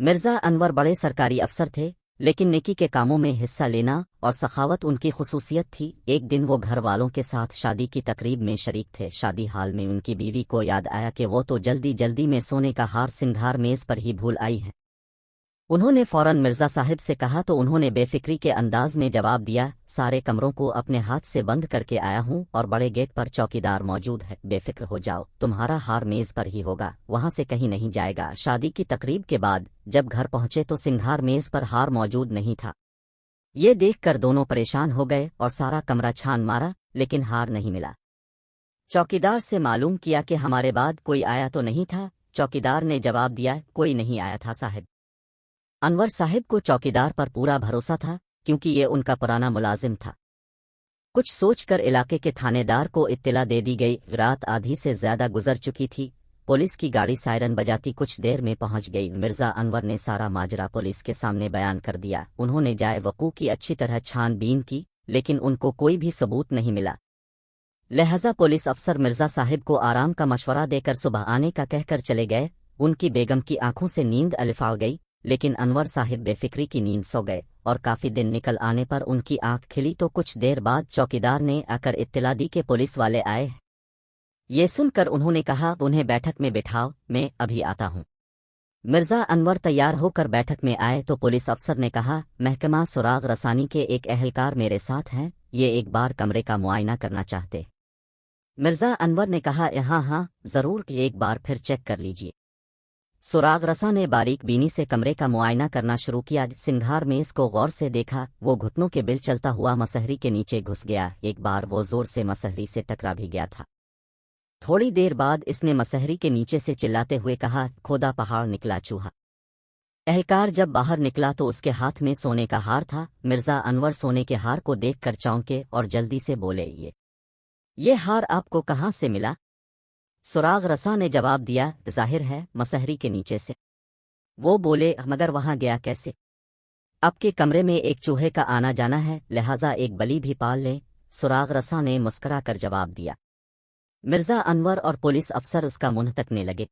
مرزا انور بڑے سرکاری افسر تھے، لیکن نیکی کے کاموں میں حصہ لینا اور سخاوت ان کی خصوصیت تھی۔ ایک دن وہ گھر والوں کے ساتھ شادی کی تقریب میں شریک تھے۔ شادی حال میں ان کی بیوی کو یاد آیا کہ وہ تو جلدی جلدی میں سونے کا ہار سنگھار میز پر ہی بھول آئی ہیں۔ انہوں نے فوراً مرزا صاحب سے کہا تو انہوں نے بے فکری کے انداز میں جواب دیا، سارے کمروں کو اپنے ہاتھ سے بند کر کے آیا ہوں اور بڑے گیٹ پر چوکیدار موجود ہے، بے فکر ہو جاؤ، تمہارا ہار میز پر ہی ہوگا، وہاں سے کہیں نہیں جائے گا۔ شادی کی تقریب کے بعد جب گھر پہنچے تو سنگھار میز پر ہار موجود نہیں تھا۔ یہ دیکھ کر دونوں پریشان ہو گئے اور سارا کمرہ چھان مارا، لیکن ہار نہیں ملا۔ چوکیدار سے معلوم کیا کہ ہمارے بعد کوئی آیا تو نہیں تھا؟ چوکیدار نے جواب دیا، کوئی نہیں آیا تھا صاحب۔ انور صاحب کو چوکیدار پر پورا بھروسہ تھا، کیونکہ یہ ان کا پرانا ملازم تھا۔ کچھ سوچ کر علاقے کے تھانے دار کو اطلاع دے دی گئی۔ رات آدھی سے زیادہ گزر چکی تھی۔ پولیس کی گاڑی سائرن بجاتی کچھ دیر میں پہنچ گئی۔ مرزا انور نے سارا ماجرا پولیس کے سامنے بیان کر دیا۔ انہوں نے جائے وقوع کی اچھی طرح چھان بین کی، لیکن ان کو کوئی بھی ثبوت نہیں ملا۔ لہذا پولیس افسر مرزا صاحب کو آرام کا مشورہ دے کر صبح آنے کا کہہ کر چلے گئے۔ ان کی بیگم کی آنکھوں سے نیند الفاڑ گئی، لیکن انور صاحب بے فکری کی نیند سو گئے، اور کافی دن نکل آنے پر ان کی آنکھ کھلی تو کچھ دیر بعد چوکیدار نے آ کر اطلاع دی کہ پولیس والے آئے ہیں۔ یہ سن کر انہوں نے کہا، انہیں بیٹھک میں بٹھاؤ، میں ابھی آتا ہوں۔ مرزا انور تیار ہو کر بیٹھک میں آئے تو پولیس افسر نے کہا، محکمہ سراغ رسانی کے ایک اہلکار میرے ساتھ ہیں، یہ ایک بار کمرے کا معائنہ کرنا چاہتے۔ مرزا انور نے کہا، ہاں ضرور، ایک بار پھر چیک کر لیجیے۔ سراغ رساں نے باریک بینی سے کمرے کا معائنہ کرنا شروع کیا۔ سنگھار میز کو غور سے دیکھا، وہ گھٹنوں کے بل چلتا ہوا مسہری کے نیچے گھس گیا۔ ایک بار وہ زور سے مسہری سے ٹکرا بھی گیا تھا۔ تھوڑی دیر بعد اس نے مسہری کے نیچے سے چلاتے ہوئے کہا، کھودا پہاڑ نکلا چوہا۔ اہلکار جب باہر نکلا تو اس کے ہاتھ میں سونے کا ہار تھا۔ مرزا انور سونے کے ہار کو دیکھ کر چونکے اور جلدی سے بولے، یہ ہار آپ کو کہاں سے ملا؟ سراغ رساں نے جواب دیا، ظاہر ہے مسہری کے نیچے سے۔ وہ بولے، مگر وہاں گیا کیسے؟ آپ کے کمرے میں ایک چوہے کا آنا جانا ہے، لہٰذا ایک بلی بھی پال لیں۔ سراغ رساں نے مسکرا کر جواب دیا۔ مرزا انور اور پولیس افسر اس کا منہ تکنے لگے۔